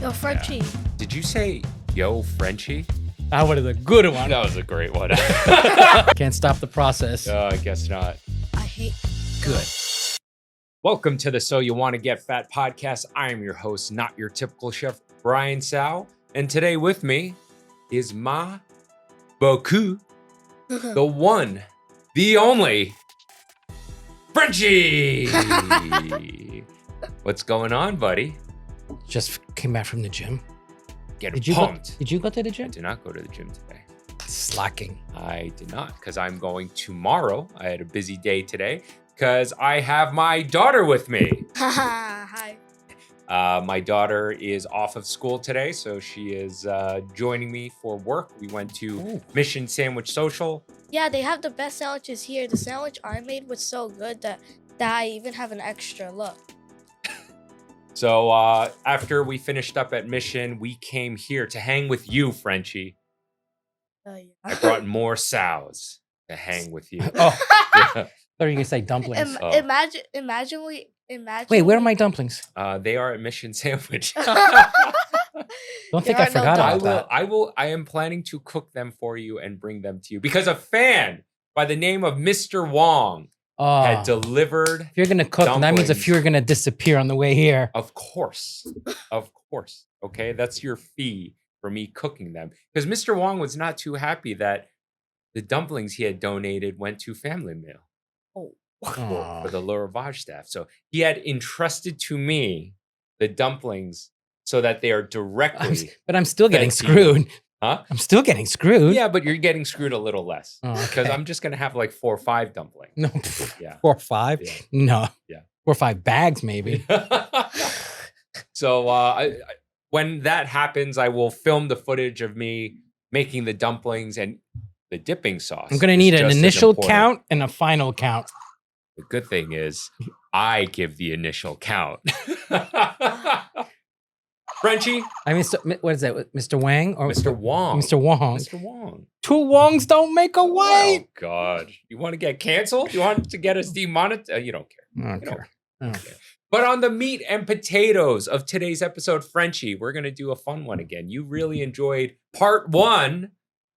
Yo, Frenchy. Did you say yo, Frenchy? That was a good one. That was a great one. Can't stop the process. I guess not. I hate. Good. Welcome to the So You Wanna Get Fat podcast. I am your host, not your typical chef, Brian Tsao. And today with me is my Boku, the one, the only, Frenchy. What's going on, buddy? Just came back from the gym. Getting pumped. Did you go to the I gym? did not go to the gym today. Slacking. I did not, because I'm going tomorrow. I had a busy day today because I have my daughter with me. Hi. My daughter is off of school today, so she is joining me for work. We went to Mission Sandwich Social. Yeah, they have the best sandwiches here. The sandwich I made was so good that I even have an extra. Look. So after we finished up at Mission, we came here to hang with you, Frenchy. Yeah. I brought more sows to hang with you. Oh, Yeah. thought you were gonna say dumplings. Imagine. Wait, where are my dumplings? They are at Mission Sandwich. Don't think There I are no forgot I about will. that. I am planning to cook them for you and bring them to you because a fan by the name of Mr. Wong had delivered. If you're gonna cook, that means dumplings. if you're gonna disappear on the way here. Of course. Okay, that's your fee for me cooking them because Mr. Wong was not too happy that the dumplings he had donated went to family meal for the RIVAGE staff. So he had entrusted to me the dumplings so that they are directly. But I'm still getting Fancy. screwed. Huh? I'm still getting screwed. Yeah, but you're getting screwed a little less Oh, because okay. I'm just gonna have like 4 or 5 dumplings. No, Yeah. 4 or 5. Yeah. No. Yeah. 4 or 5 bags, maybe. So when that happens, I will film the footage of me making the dumplings and the dipping sauce. I'm gonna is need an just as initial important. count and a final count. The good thing is, I give the initial count. Frenchy, I mean, what is that? Mr. Wang or Mr. Wong, Mr. Wong? Mr. Wong. 2 Wongs don't make a white. Oh God, you want to get canceled? You want to get us demonetized? You don't care. I don't You don't care. I don't care. But on the meat and potatoes of today's episode, Frenchy, we're going to do a fun one again. You really enjoyed part 1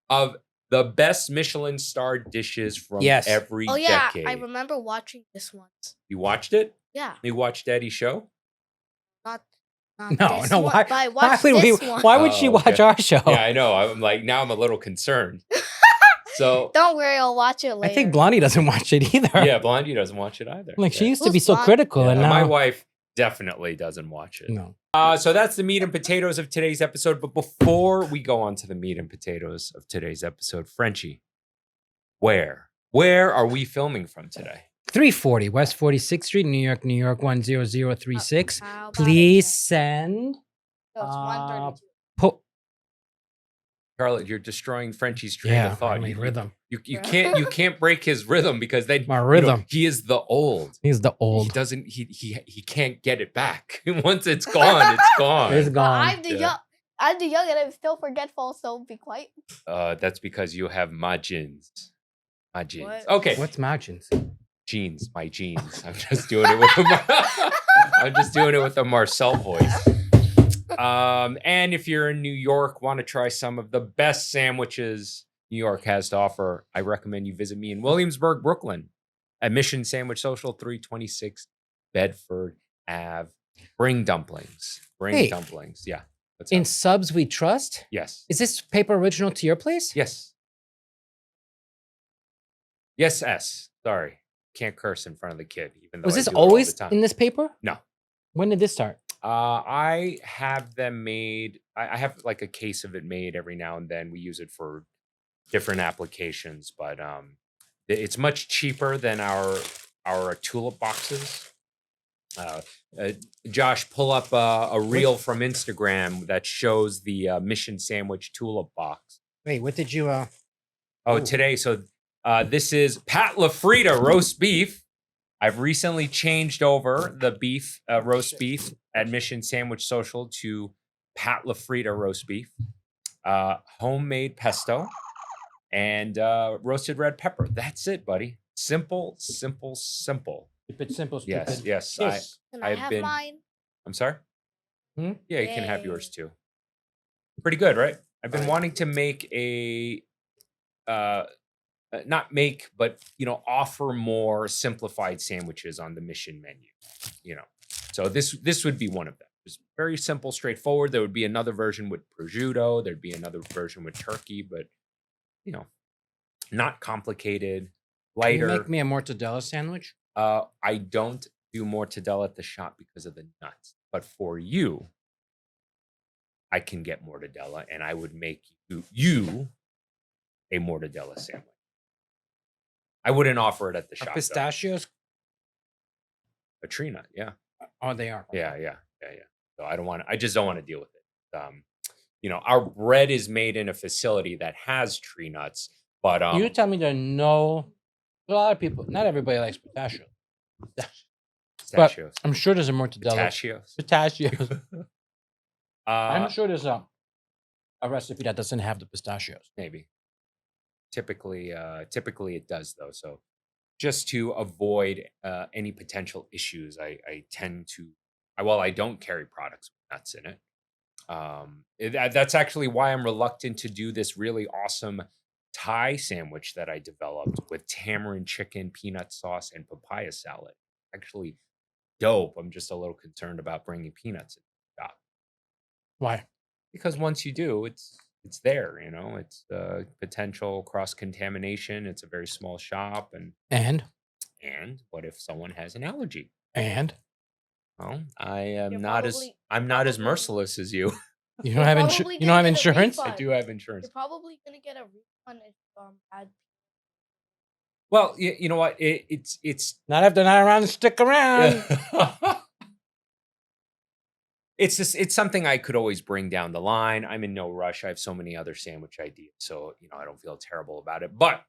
of the best Michelin-starred dishes from every Oh yeah, decade. I remember watching this once. You watched it? Yeah, You watched Eddie's show? not No, this no. one, Why? but I Why watched would this one. Why would she Oh, watch okay. our show? Yeah, I know. I'm like, now I'm a little concerned. So, Don't worry, I'll watch it I later. think Blondie doesn't watch it either. yeah, Blondie doesn't watch it either. Like she Yeah. used to be Who's so Blondie? critical, Yeah, and now my wife definitely doesn't watch it. no. So that's the meat and potatoes of today's episode. But before we go on to the meat and potatoes of today's episode, Frenchy, where are we filming from today? 340 West 46th Street, New York, 10036. How about Please it? send. No, it's 132. Charlotte, you're destroying Frenchy's train Yeah, of thought. my You- rhythm. You can't break his rhythm because then My rhythm. he is the old. He's the He old. doesn't he can't get it back. Once it's gone, it's gone. It's But gone. I'm the young and I'm still forgetful, so be quiet. That's because you have my jeans. My jeans. What? Okay. What's margins? Jeans, my jeans. I'm just doing it with I'm just doing it with a Marcel voice. And if you're in New York, want to try some of the best sandwiches New York has to offer, I recommend you visit me in Williamsburg, Brooklyn, at Mission Sandwich Social, 326 Bedford Ave. Bring dumplings. Bring Hey. dumplings. Yeah. What's In up? Subs We Trust? Yes. Is this paper original to your place? Yes. Yes, S. Sorry. Can't curse in front of the kid, even though Was I this do it all the always time. in this paper? No. When did this start? I have them made. I have like a case of it made every now and then. We use it for different applications, but it's much cheaper than our tulip boxes. Josh, pull up a reel from Instagram that shows the Mission Sandwich tulip box. Wait, what did you Oh, Ooh. today. So this is Pat LaFrida roast beef. I've recently changed over the beef, roast beef at Mission Sandwich Social to Pat LaFrida roast beef, homemade pesto, and roasted red pepper. That's it, buddy. Simple, simple, simple. Keep it simple, Yes, stupid. yes. Yes. Can I I've have been- mine? I'm sorry? Yeah, you can have Yay. yours too. Pretty good, right? I've been Right. wanting to make not make, but offer more simplified sandwiches on the Mission menu. So this would be one of them. It's very simple, straightforward. There would be another version with prosciutto. There'd be another version with turkey, but not complicated, Can you lighter. make me a mortadella sandwich? I don't do mortadella at the shop because of the nuts, but for you, I can get mortadella, and I would make you a mortadella sandwich. I wouldn't offer it at the Are shop. pistachios? A tree nut, yeah. Oh, they are. Yeah. So I just don't want to deal with it. Our bread is made in a facility that has tree nuts, but You tell me there are a lot of people, not everybody likes pistachios. pistachios. I'm sure there's a mortadella. Pistachios. Pistachios. I'm Uh, sure there's a recipe that doesn't have the pistachios. maybe. Typically it does though. So just to avoid any potential issues, I don't carry products with nuts in it. That's actually why I'm reluctant to do this really awesome Thai sandwich that I developed with tamarind chicken, peanut sauce, and papaya salad. Actually, dope. I'm just a little concerned about bringing peanuts in the shop Why? because once you do, it's there. It's potential cross contamination. It's a very small shop, And what if someone has an allergy? Well, I'm You're not as probably- merciless as you. you don't have probably you don't have gonna get a insurance? I refund. do have insurance. You're probably gonna get a refund if add. Well, you know what? It's Not if they're not around to stick around. it's something I could always bring down the line. I'm in no rush. I have so many other sandwich ideas, so I don't feel terrible about it. But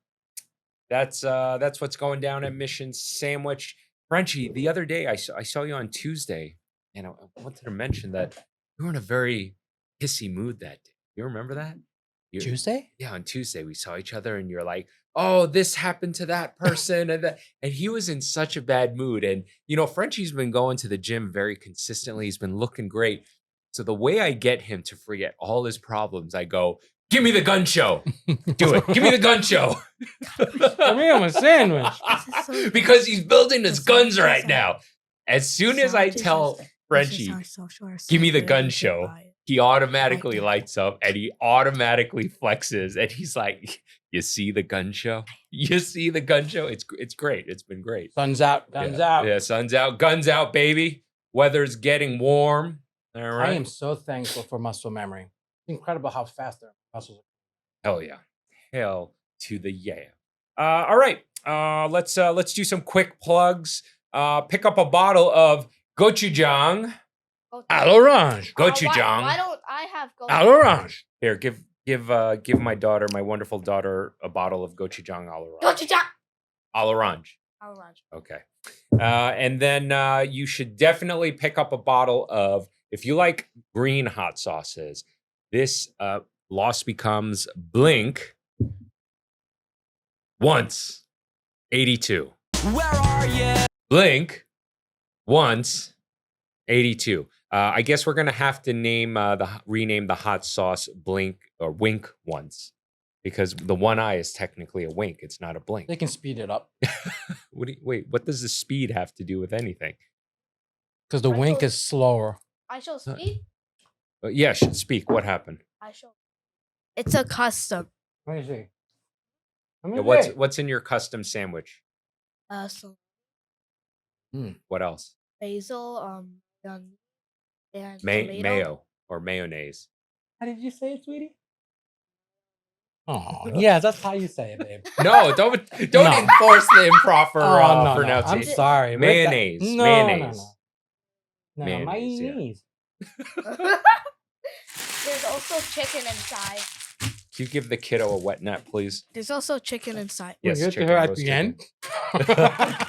that's what's going down at Mission Sandwich. Frenchy, the other day I saw you on Tuesday, and I wanted to mention that you were in a very hissy mood that day. You remember that? Tuesday? Yeah, on Tuesday we saw each other, and you're like, "Oh, this happened to that person," and he was in such a bad mood. And Frenchie's been going to the gym very consistently. He's been looking great. So the way I get him to forget all his problems, I go, "Give me the gun show. Do it. Give me the gun show." I mean, I'm a sandwich. Because he's building his guns right now. As soon as I tell Frenchie, "Give me the gun show," he automatically lights up and he automatically flexes, and he's like, "You see the gun show? You see the gun show? It's great. It's been great." Sun's out. Guns out. Yeah, sun's out. Guns out, baby. Weather's getting warm. All right. I am so thankful for muscle memory. It's incredible how fast their muscles are. Hell yeah. Hell to the yeah. All right. Let's do some quick plugs. Pick up a bottle of Gochujang. À l'orange. Gochujang. Why don't I have À l'orange. Here, give my daughter, my wonderful daughter, a bottle of Gochujang à l'orange. Gochujang À l'orange. à l'orange. Okay. And then you should definitely pick up a bottle of, if you like green hot sauces, this Lost Becomes Blink Once 82. Where are you? Blink Once 82. I guess we're gonna have to rename the hot sauce Blink or Wink Once, because the one eye is technically a wink. It's not a blink. They can speed it up Wait, what does the speed have to do with anything? because the I wink told- is slower. I shall speak. Yeah, should speak. What happened? I shall. It's a custom. Let me see. Yeah, what's in your custom sandwich? So What else? basil, and tomato. Mayo or mayonnaise. How did you say it, sweetie? Oh, yeah, that's how you say it, babe. No, don't No. enforce the improper Oh, no. I'm pronunciation. sorry. Mayonnaise. No, Mayonnaise. No, Mayonnaise, yeah. mayonnaise. There's also chicken inside. Can you give the kiddo a wet nap, please? There's also chicken inside. We'll Yes, get to chicken, her at roast the end.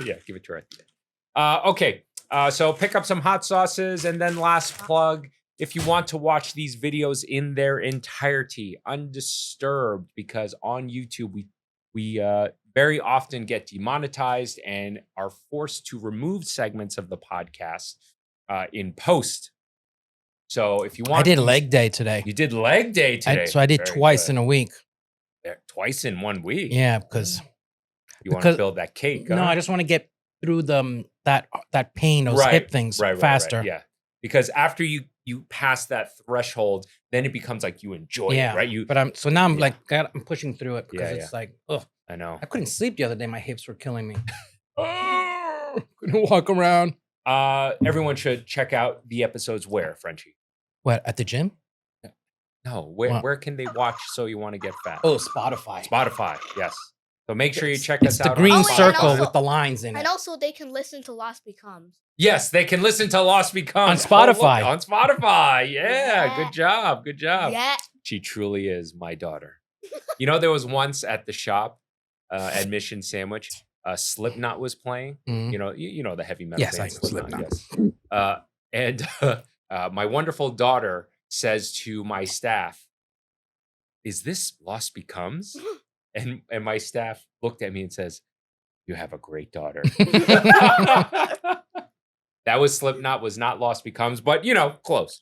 Yeah, give it to her at the end. Okay, so pick up some hot sauces, and then last plug, if you want to watch these videos in their entirety, undisturbed, because on YouTube we very often get demonetized and are forced to remove segments of the podcast in post. So if you want, I did leg day today. You did leg day today. So I did Very twice good. in a week. Yeah, twice in 1 week. Yeah, because You want to build that cake. no, huh? I just want to get through that pain, those hip things faster. Yeah, because after you pass that threshold, then it becomes like you enjoy it, right? But now I'm like I'm pushing through it because it's like, oh, I know. I couldn't sleep the other day. My hips were killing me. Couldn't walk around. Everyone should check out the episodes where, Frenchy? What, at the gym? No, where can they watch So You Want to Get Fat? Oh, Spotify. Spotify, yes. So make sure you check us It's the out. green on circle also- with the lines in it. And also, they can listen to Lost Becomes. Yes, they can listen to Lost Becomes On Spotify. On Spotify. Yeah, Yeah. good job. Good job. Yeah. She truly is my daughter. You know, there was once at the shop, at Mission Sandwich, Slipknot was playing. Mhm. You know the heavy metal Yes, band I know Slipknot. Yes. And my wonderful daughter says to my staff, "Is this Lost Becomes?" And my staff looked at me and says, "You have a great daughter." That was Slipknot, was not Lost Becomes, but close.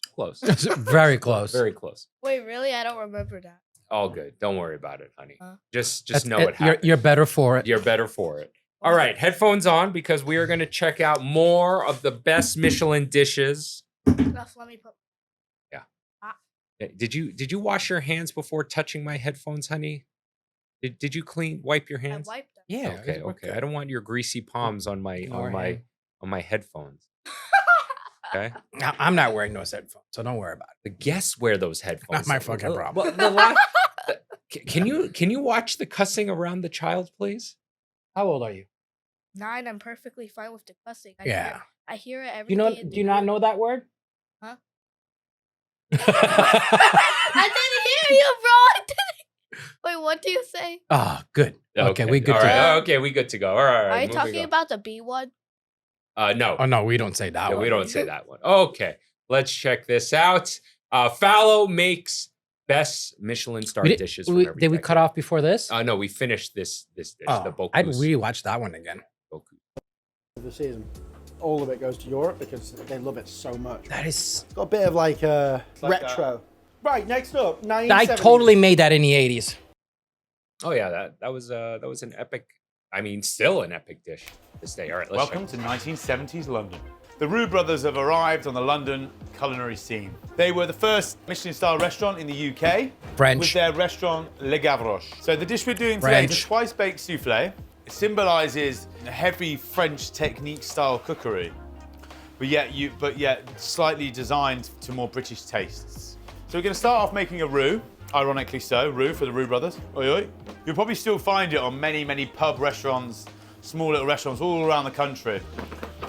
Very close. Very close. Wait, really? I don't remember that. All good. Don't worry about it, honey. Just That's know it happened. You're better for it. You're better for it. All right, headphones on because we are going to check out more of the best Michelin dishes. Let me put. Did you wash your hands before touching my headphones, honey? Did you wipe your I hands? wiped them. Yeah. Okay. I don't want your greasy palms on my headphones. Okay. Now, I'm not wearing those headphones, so don't worry about it. The guests wear those headphones. Not my fucking problem. Can you watch the cussing around the child, please? How old are you? 9. I'm perfectly fine with the cussing. I hear it every Do day. you not know that word? Huh? I didn't hear you, bro. Wait, what do you say? Oh, good. Okay, we good All to right. go. Okay, we good to go. All right. Are you moving talking on. about the B one? No. Oh no, we don't say that Yeah, one. we don't say that one. Okay, let's check this out. Fallow makes best Michelin-starred dishes. From every Did we decade. cut off before this? No, we finished this dish. The Oh, Bokus. I'd rewatch that one again. Of the season. All of it goes to Europe because they love it so much. That is. It's got a bit of like retro. Right, next up, 1970s. I totally made that in the 80s. Oh yeah, that was an epic. I mean, still an epic dish this day. All right, let's Welcome to 1970s London. The Roux brothers have arrived on the London culinary scene. They were the first Michelin-star restaurant in the UK French. with their restaurant Le Gavroche. So the dish we're doing today is a French. twice-baked soufflé. It symbolises heavy French technique-style cookery, but yet slightly designed to more British tastes. So we're going to start off making a roux. Ironically so, roux for the Roux brothers. Oi, oi. You'll probably still find it on many, many pub restaurants, small little restaurants all around the country.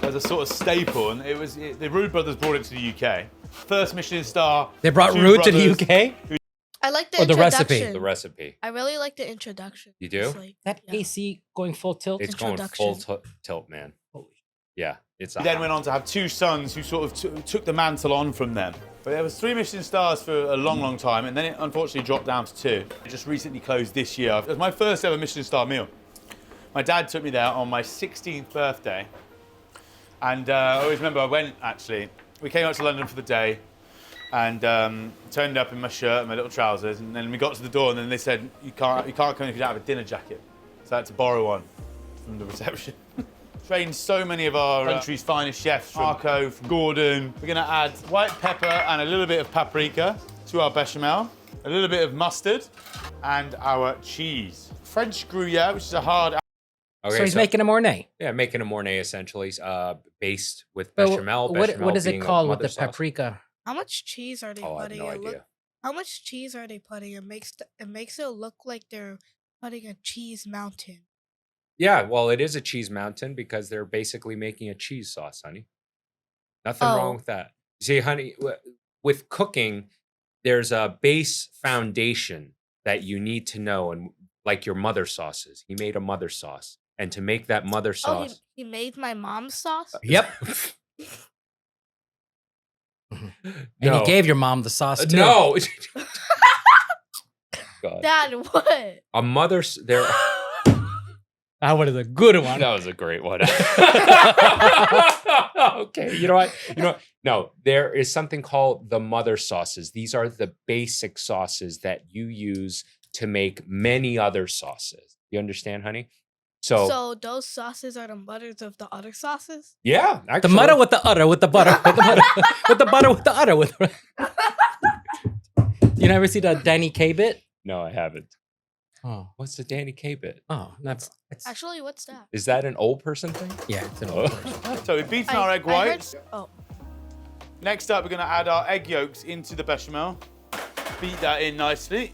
As a sort of staple, and the Roux brothers brought it to the UK. First Michelin star. They brought two Roux to the brothers. UK? I like the Or the introduction. recipe. The recipe. I really like the introduction. You do? It's like, That yeah. AC going full tilt? It's going full tilt, man. Yeah, it's. He then went on to have two sons who sort of took the mantle on from them. But there was 3 Michelin stars for a long, long time, and then it unfortunately dropped down to 2. It just recently closed this year. It was my first ever Michelin star meal. My dad took me there on my 16th birthday. And I always remember I went, actually. We came out to London for the day and turned up in my shirt and my little trousers. And then we got to the door and then they said, you can't come in if you don't have a dinner jacket. So I had to borrow one from the reception. Trained so many of our country's finest chefs, from Marco, from Gordon. We're gonna add white pepper and a little bit of paprika to our bechamel, a little bit of mustard, and our cheese. French Gruyere, which is a hard. Okay, So he's making a Mornay. Yeah, making a Mornay essentially, based with But bechamel. what Bechamel is it being a called with mother the sauce. paprika? How much cheese are they Oh, I have putting? no It look- idea. How much cheese are they putting? It makes it look like they're putting a cheese mountain. Yeah, well, it is a cheese mountain because they're basically making a cheese sauce, honey. Nothing wrong Oh. with that. See, honey, with cooking, there's a base foundation that you need to know, and like your mother sauces. He made a mother sauce, and to make that mother Oh, sauce, he made my mom's sauce. Yep. And he gave your mom the sauce too. no. God. Dad, what? A mother's there. That one is a good one. That was a great one. Okay, you know what? No, there is something called the mother sauces. These are the basic sauces that you use to make many other sauces. You understand, honey? So those sauces are the mothers of the other sauces? Yeah, The actually. butter with the udder, with the butter, with the butter, with the butter, with the udder. With you never see the Danny K bit? No, I haven't. Oh, What's the Danny K bit? oh, that's it's, Actually, what's that? Is that an old person thing? yeah, it's an Oh. old person. So we've beaten our egg whites. Next up, we're going to add our egg yolks into the bechamel. Beat that in nicely.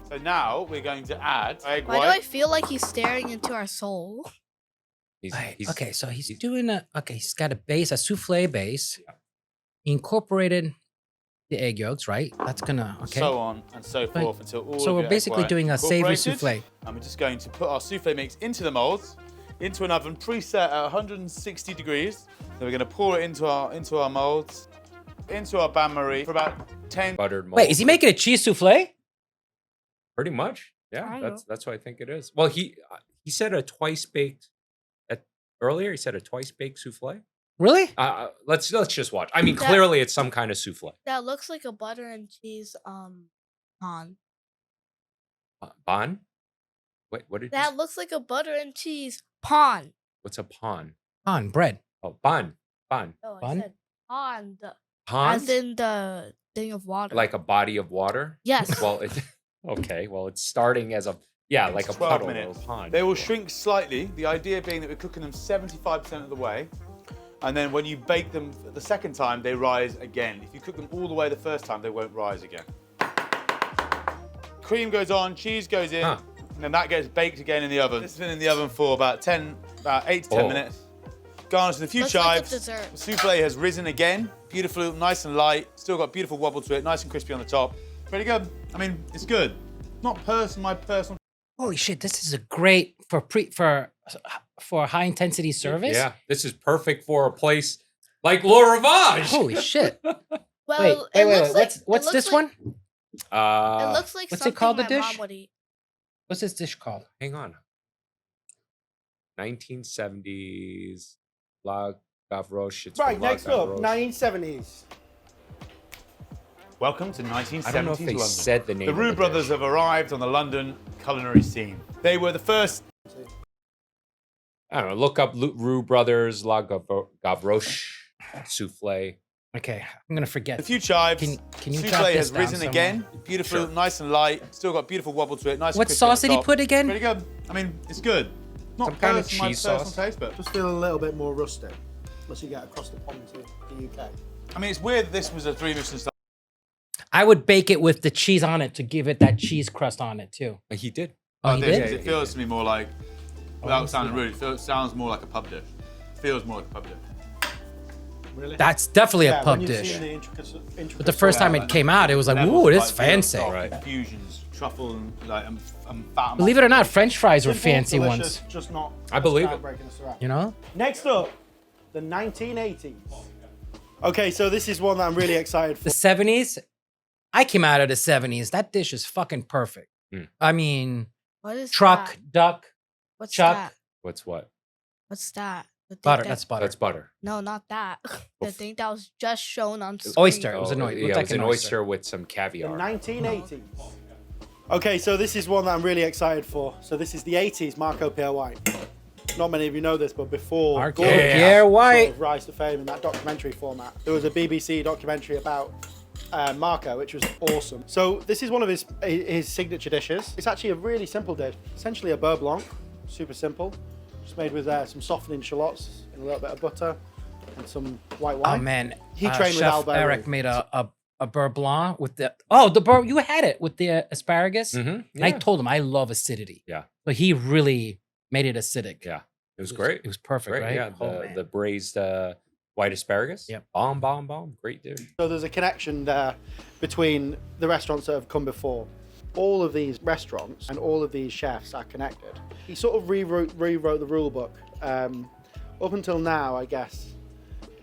So now we're going to add egg Why white. do I feel like he's staring into our soul? Okay, so he's doing he's got a base, a souffle base. He incorporated the egg yolks, right? That's gonna So on and so Right. forth until all So of we're your egg basically white doing a savory incorporated. souffle. And we're just going to put our souffle mix into the molds, into an oven preset at 160 degrees. Then we're going to pour it into our molds, into our bain-marie for about 10. Buttered mold. Wait, is he making a cheese souffle? Pretty much. I Yeah, know. that's what I think it is. Well, he said a twice baked earlier. He said a twice baked souffle. Really? Let's just watch. I mean, That- clearly it's some kind of souffle. That looks like a butter and cheese pan. Bon? Wait, what did you That say? looks like a butter and cheese pan. What's a pon? On bread. Oh, bon. Bon. No, I Pan? said pond. Pond? As in the thing of water. Like a body of water? Yes. Well, okay. Well, it's starting as like a 12 puddle minutes. or a pond. They will shrink slightly. The idea being that we're cooking them 75% of the way. And then when you bake them the second time, they rise again. If you cook them all the way the first time, they won't rise again. Cream goes on, cheese goes in, Huh. and then that gets baked again in the oven. This has been in the oven for about 8 to 10 Oh. minutes. Garnish with a few Looks like a chives. dessert. The souffle has risen again. Beautiful, nice and light. Still got beautiful wobble to it, nice and crispy on the top. Pretty good. I mean, it's good. Not my personal. Holy shit, this is a great for high intensity service. Yeah, this is perfect for a place like RIVAGE. Holy shit. Well, wait, it looks like, what's it this looks like, one? It looks like what's it something called, the my dish? mom would eat. What's this dish called? Hang on. 1970s La Gavroche. It's Right, from La next up, Gavroche. 1970s. Welcome to 1970s I don't know if they London. said the name. The of Roux the brothers dish. have arrived on the London culinary scene. They were the first. I don't know. Look up Roux Brothers La Gavroche souffle. Okay, I'm gonna forget. A few chives. Can you jot souffle this has down risen somewhere? again. Beautiful, Sure. nice and light. Still got beautiful wobble to it. Nice. What and crispy sauce on did the he top. put again? Pretty good. I mean, it's good. Not Some kind of my cheese personal sauce. taste, but Just feel a little bit more rustic, unless you get across the pond to the UK. I mean, it's weird that this was a 3 Michelin star. I would bake it with the cheese on it to give it that cheese crust on it too. He did. Oh, he dish. did? It feels to me more like, I without wanna sounding see rude, it sounds more like a pub dish. It feels more like a pub dish. Really? That's definitely a Yeah, pub when you've dish. seen the intricacies But the first time it came out, it was like, Levels ooh, of, this like, veal fancy. stock, Right. Infusions, truffle, and fat. Believe it or not, French fries were Simple, fancy delicious, ones. Just not. I believe it. groundbreaking us around. You know? Next up, the 1980s. Okay, so this is one that I'm really excited for. The 70s. I came out of the 70s. That dish is fucking perfect. Mm. I mean, What is truck, that? duck, What's chuck. that? What's what? What's that? The thing butter. that- That's butter. That's butter. No, not that. The thing that was just shown on screen. Oyster. It was an Oh, oyster. yeah, Looks it like was an an oyster. oyster with some The caviar. 1980s. Okay, so this is one that I'm really excited for. So this is the 80s Marco Pierre White. Not many of you know this, but before Marco Gordon Pierre sort White. of rise to fame in that documentary format, there was a BBC documentary about Marco, which was awesome. So this is one of his signature dishes. It's actually a really simple dish. Essentially a beurre blanc, super simple. Just made with some softening shallots and a little bit of butter and some white wine. Oh man, He trained with Chef Al Berry. Eric made a beurre blanc with the beurre. You had it with the asparagus. Mhm, And I yeah. told him I love acidity. Yeah. But he really made it acidic. Yeah, it was great. It was perfect, Great, right? yeah. Oh, man. The braised white asparagus. Yep. Bomb. Great dish. So there's a connection there between the restaurants that have come before. All of these restaurants and all of these chefs are connected. He sort of rewrote the rule book. Up until now, I guess,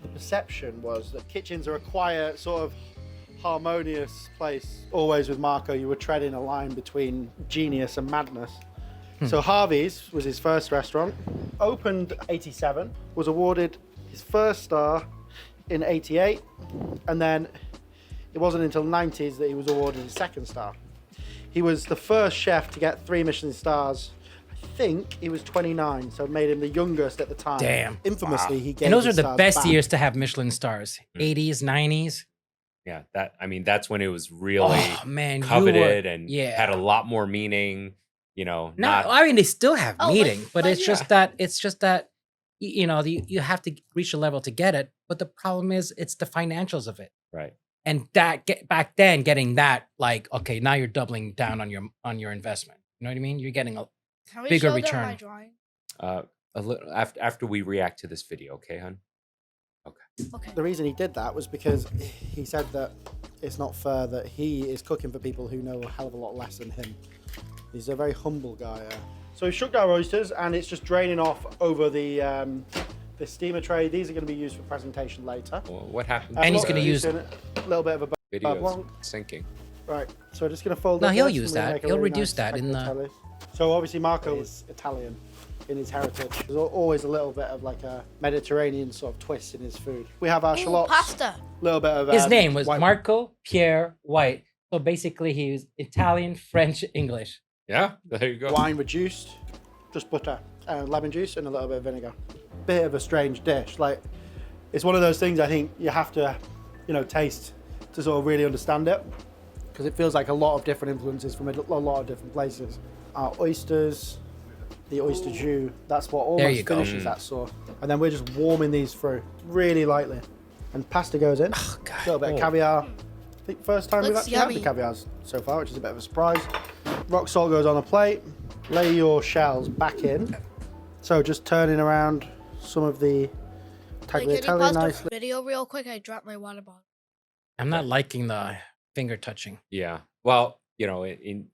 the perception was that kitchens are a quiet, sort of harmonious place. Always with Marco, you were treading a line between genius and madness. So Harvey's was his first restaurant. Opened 87, was awarded his first star in 88, and then it wasn't until 90s that he was awarded his second star. He was the first chef to get 3 Michelin stars. I think he was 29, so it made him the youngest at the time. Damn. Infamously, he gave And those are his the stars best back. years to have Michelin stars. 80s, 90s. Yeah, that's when it was really Oh man, coveted you were, and yeah. had a lot more meaning. You know, No, not I mean they still have Oh, meaning, but but it's just that you know you have to reach a level to get it. But the problem is it's the financials of it, right. and that back then getting that like okay now you're doubling down on your investment. You know what I mean? You're getting a Can we bigger show them return. my drawing? A little after we react to this video, okay, hon? Okay. The reason he did that was because he said that it's not fair that he is cooking for people who know a hell of a lot less than him. He's a very humble guy. So he shook our oysters, and it's just draining off over the steamer tray. These are going to be used for presentation later. Well, what happened? And he's What gonna we're use- using a little bit of a Videos blanc. sinking. Right, so we're just going to fold No, up he'll this use and we'll that. make a He'll really reduce nice that in the- tagliatelle. So obviously Marco is Italian in his heritage. There's always a little bit of like a Mediterranean sort of twist in his food. We have our Ooh, shallots. pasta. A little bit of His name was white- Marco Pierre White. So basically he was Italian, French, English. Yeah, there you go. wine reduced, just butter, lemon juice, and a little bit of vinegar. Bit of a strange dish. Like, it's one of those things I think you have to, taste to sort of really understand it, because it feels like a lot of different influences from a lot of different places. Our oysters, the oyster jus, that's what There almost you go. finishes that sauce. And then we're just warming these through really lightly. And pasta goes in. Oh, God. A little bit of caviar. I think first time we've Looks actually had the yummy. caviars so far, which is a bit of a surprise. Rock salt goes on a plate. Lay your shells back in. So just turning around some of the Wait, can you tagliatelle pause nicely. the video real quick? I dropped my water bottle. I'm not liking the finger touching. Yeah. Well, in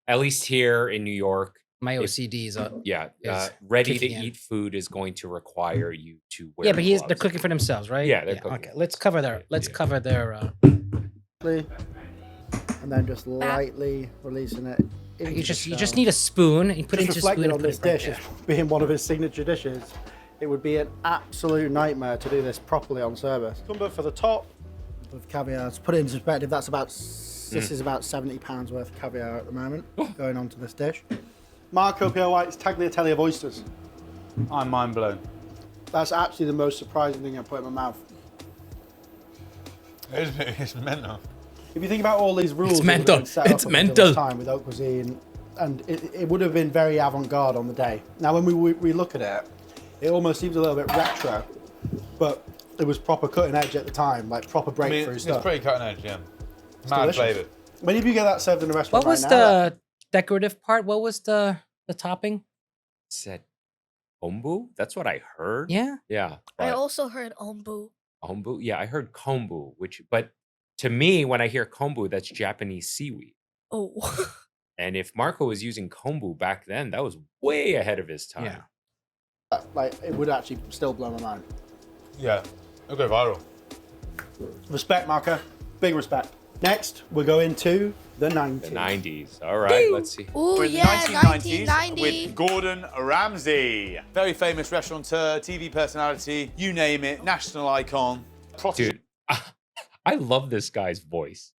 at least here in New York, My If- OCD is up. yeah, Is ready to kicking in. eat food is going to require you to wear. Yeah, but they're gloves. cooking for themselves, right? Yeah, they're cooking. Okay, let's cover their. Let's Yeah. cover their. And then just lightly releasing it. into You the just shell. need a spoon. You put it Just into a spoon reflecting and on put this it right dish there. as being one of his signature dishes, it would be an absolute nightmare to do this properly on service. Cucumber for the top of caviar. To put it into perspective, that's about this is about £70 worth of caviar at the moment going onto this dish. Marco Pierre White's tagliatelle of oysters. I'm mind blown. That's actually the most surprising thing I put in my mouth. It's mental. If you think about all these rules, that would have mental. been set It's up up until mental. this time with haute cuisine, and it would have been very avant-garde on the day. Now, when we look at it, it almost seems a little bit retro, but it was proper cutting edge at the time, like proper I breakthrough mean, it's stuff. pretty cutting edge, yeah. Mad delicious. flavoured. When if you get that served in a restaurant What was right now, the decorative part? What was the topping? Said kombu. That's what I heard. Yeah. Yeah. I but also heard ombu. kombu. Yeah, I heard kombu, but to me, when I hear kombu, that's Japanese seaweed. Oh. And if Marco was using kombu back then, that was way ahead of his time. Yeah. like it would actually still blow my mind. Yeah, it'll go viral. Respect, Marco. Big respect. Next, we're going to the 90s. The 90s. All right, let's see. Ooh, We're in the yeah, 1990s 1990. with Gordon Ramsay. Very famous restaurateur, TV personality, you name it, national icon. Dude, I love this guy's voice.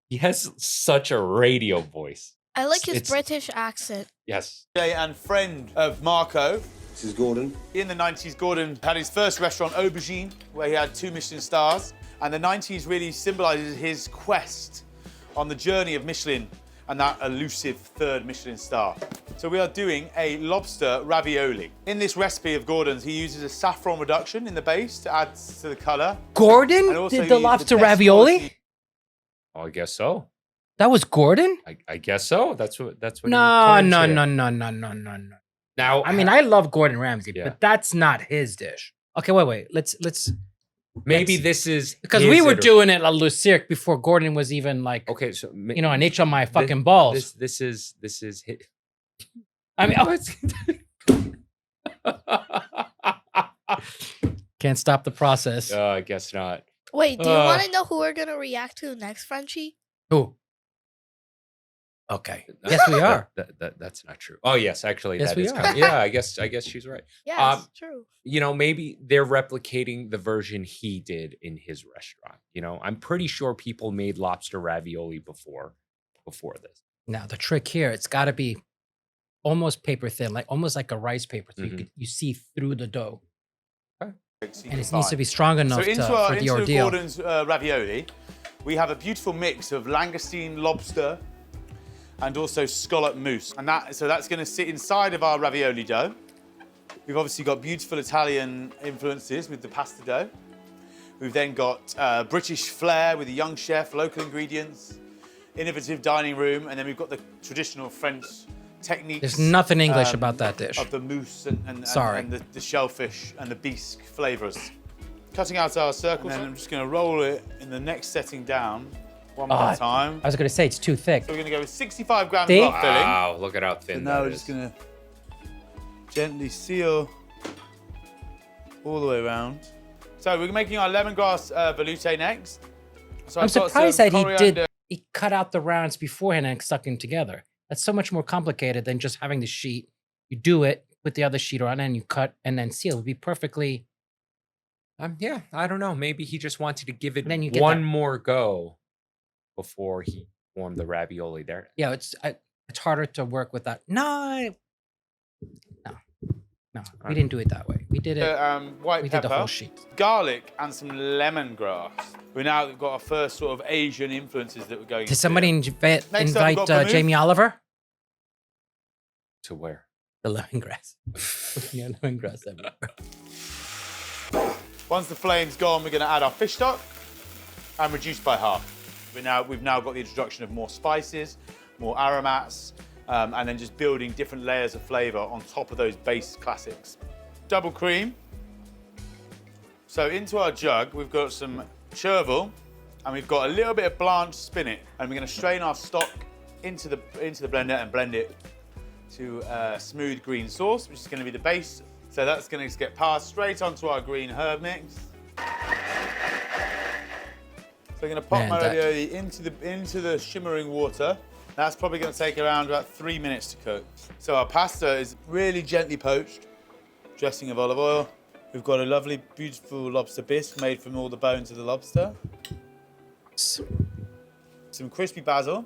He has such a radio voice. I like his It's- British accent. Yes. And friend of Marco. This is Gordon. In the 90s, Gordon had his first restaurant, Aubergine, where he had 2 Michelin stars. And the 90s really symbolises his quest on the journey of Michelin and that elusive 3rd Michelin star. So we are doing a lobster ravioli. In this recipe of Gordon's, he uses a saffron reduction in the base to add to the colour. Gordon And also did the use lobster best ravioli. quality- Oh, I guess so. That was Gordon. I guess so. That's what. He No, claims no, here. no, no, no, no, no, no. Now, I mean, I love Gordon Ramsay, Yeah. but that's not his dish. Okay, wait. Let's maybe let's- this is because his we were iter- doing it at Le Cirque before Gordon was even like, Okay, so an itch on my fucking balls. This is his. I mean, can't stop the process. I guess not. Wait, do you want to know who we're going to react to next, Frenchy? Who? Okay. Yes, we are. That's not true. Oh yes, actually, Yes, that we is are. kind of, yeah. I guess she's right. Yeah, it's true. You know, maybe they're replicating the version he did in his restaurant. You know, I'm pretty sure people made lobster ravioli before this. Now the trick here, it's got to be almost paper thin, almost like a rice paper, so you see through the dough. Okay. And it needs to be strong enough So for the ordeal. Gordon's ravioli, we have a beautiful mix of langoustine, lobster, and also scallop mousse. And that's going to sit inside of our ravioli dough. We've obviously got beautiful Italian influences with the pasta dough. We've then got British flair with a young chef, local ingredients, innovative dining room, and then we've got the traditional French techniques. There's nothing English about that dish. Of the mousse and the shellfish and the bisque flavors. Cutting out our circles, and then I'm just going to roll it in the next setting down one more time. I was going to say it's too thick. So we're going to go with 65 grams Thick? of filling. Wow, look at how thin And now that we're is. just going to gently seal all the way around. So we're making our lemongrass velouté next. So I'm I've got surprised some that coriander. he cut out the rounds beforehand and stuck them together. That's so much more complicated than just having the sheet. You do it with the other sheet on, and you cut and then seal. It would be perfectly. Yeah, I don't know. Maybe he just wanted to give it Then you get one that- more go before he formed the ravioli there. Yeah, it's harder to work with that. No, we didn't do it that way. We did it. White We pepper, did the whole sheet. garlic, and some lemongrass. We've now got our first sort of Asian influences that we're going. Did somebody invite Next up, we've got vermouth. Jamie Oliver? To where? The lemongrass. Yeah, lemongrass everywhere. Once the flame's gone, we're going to add our fish stock and reduce by half. We've now got the introduction of more spices, more aromats, and then just building different layers of flavor on top of those base classics. Double cream. So into our jug, we've got some chervil, and we've got a little bit of blanched spinach, and we're going to strain our stock into the blender and blend it to smooth green sauce, which is going to be the base. So that's going to get passed straight onto our green herb mix. So I'm going to pop my ravioli into the shimmering water. That's probably going to take around about 3 minutes to cook. So our pasta is really gently poached, dressing of olive oil. We've got a lovely, beautiful lobster bisque made from all the bones of the lobster. Some crispy basil.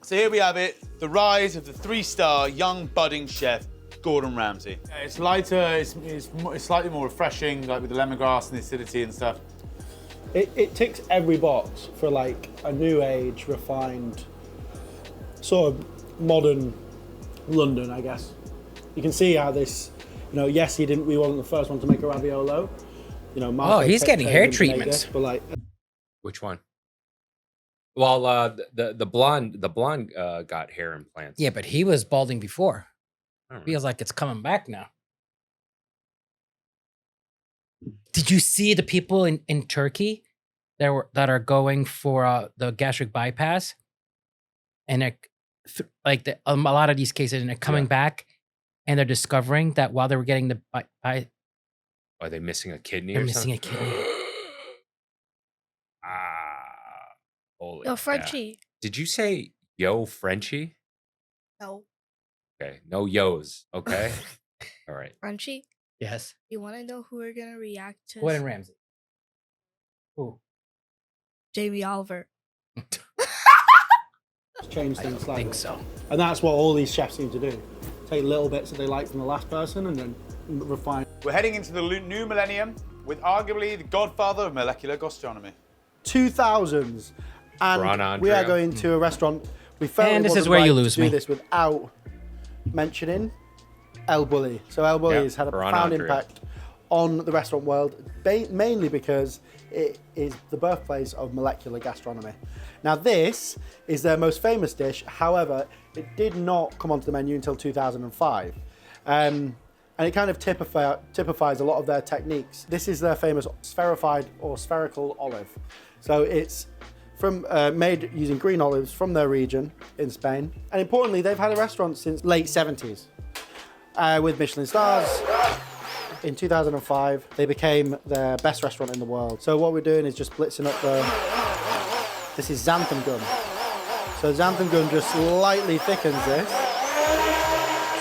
So here we have it, the rise of the 3-star young budding chef, Gordon Ramsay. It's lighter, it's slightly more refreshing, like with the lemongrass and the acidity and stuff. It ticks every box for like a new age, refined, sort of modern London, I guess. You can see how this, yes, we wasn't the first one to make a raviolo. Marco he's getting trained hair him to make treatments. this, but like, Which one? Well, the blonde got hair implants. Yeah, but he was balding before. I don't know. Feels like it's coming back now. Did you see the people in Turkey that are going for the gastric bypass, and a lot of these cases, and they're coming back, and they're discovering that while they were getting the Are they missing a kidney? they're or missing a something? kidney. Holy Yo, cow. Frenchy. Did you say yo Frenchy? No, Okay, no yos. Okay, all right. Frenchy. Yes. You want to know who we're gonna react to? Gordon Ramsay. Who? Jamie Oliver. change I things don't slightly. think so. And that's what all these chefs seem to do. Take little bits that they like from the last person and then refine. We're heading into the new millennium with arguably the godfather of molecular gastronomy. 2000s. And Bran we are Andrea. going to a restaurant. We felt And it this wasn't is where you right lose to me. do this without mentioning El Bulli. So El Bulli Yeah, has had a Bran profound Andrea. impact on the restaurant world, mainly because it is the birthplace of molecular gastronomy. Now this is their most famous dish, however, it did not come onto the menu until 2005. And it kind of typifies a lot of their techniques. This is their famous spherified or spherical olive. So it's made using green olives from their region in Spain. And importantly, they've had a restaurant since late 70s with Michelin stars. In 2005, they became their best restaurant in the world. So what we're doing is just blitzing up this is xanthan gum. So xanthan gum just slightly thickens this.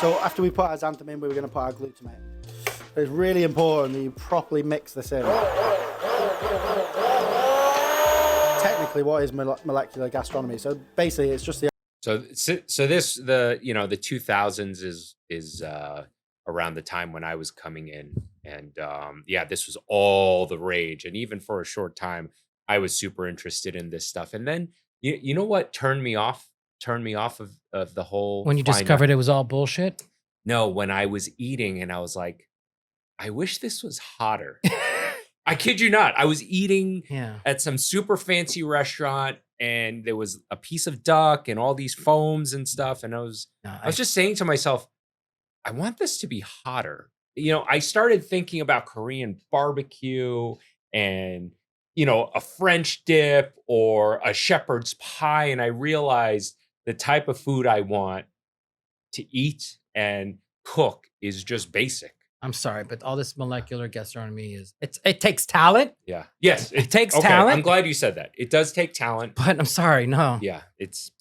So after we put our xanthan in, we were going to put our glutamate. It's really important that you properly mix this in. Technically, what is molecular gastronomy? So basically, it's just the... So this, the 2000s is around the time when I was coming in, and yeah, this was all the rage. And even for a short time, I was super interested in this stuff. And then you know what turned me off of the whole, When you discovered it was all bullshit? No, when I was eating and I was like, I wish this was hotter. I kid you not. I was eating at some super fancy restaurant, and there was a piece of duck and all these foams and stuff. And I was just saying to myself, I want this to be hotter. You know, I started thinking about Korean barbecue and, you know, a French dip or a shepherd's pie. And I realized the type of food I want to eat and cook is just basic. I'm sorry, but all this molecular gastronomy it takes talent. Yeah. Yes. It takes okay, talent. I'm glad you said that. It does take talent. But I'm sorry, no. Yeah. It's,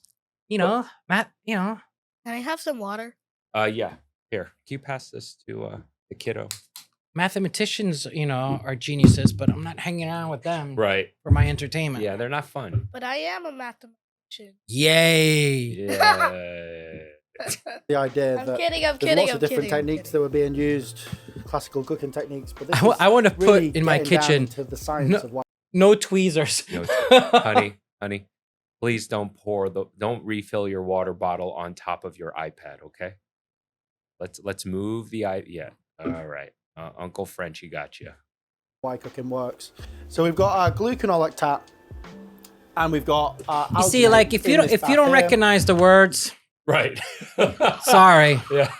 you know, Matt, you know. Can I have some water? yeah. Here, can you pass this to the kiddo? Mathematicians, you know, are geniuses, but I'm not hanging out with them Right. for my entertainment. Yeah, they're not fun. But I am a mathematician. Yay. Yeah. The idea I'm that kidding, I'm there's kidding, lots I'm of different kidding, I'm techniques kidding. that were being used, classical cooking techniques, but this I want to is really put in my getting down kitchen to the science of why. no tweezers. No, honey, please don't refill your water bottle on top of your iPad, okay? Let's move the yeah. All right. Uncle Frenchy got you. Why cooking works. So we've got our glucanol lactate, and we've got our You see, alginate like if you in don't this if you don't bath here. recognize the words, Right. sorry. Yeah.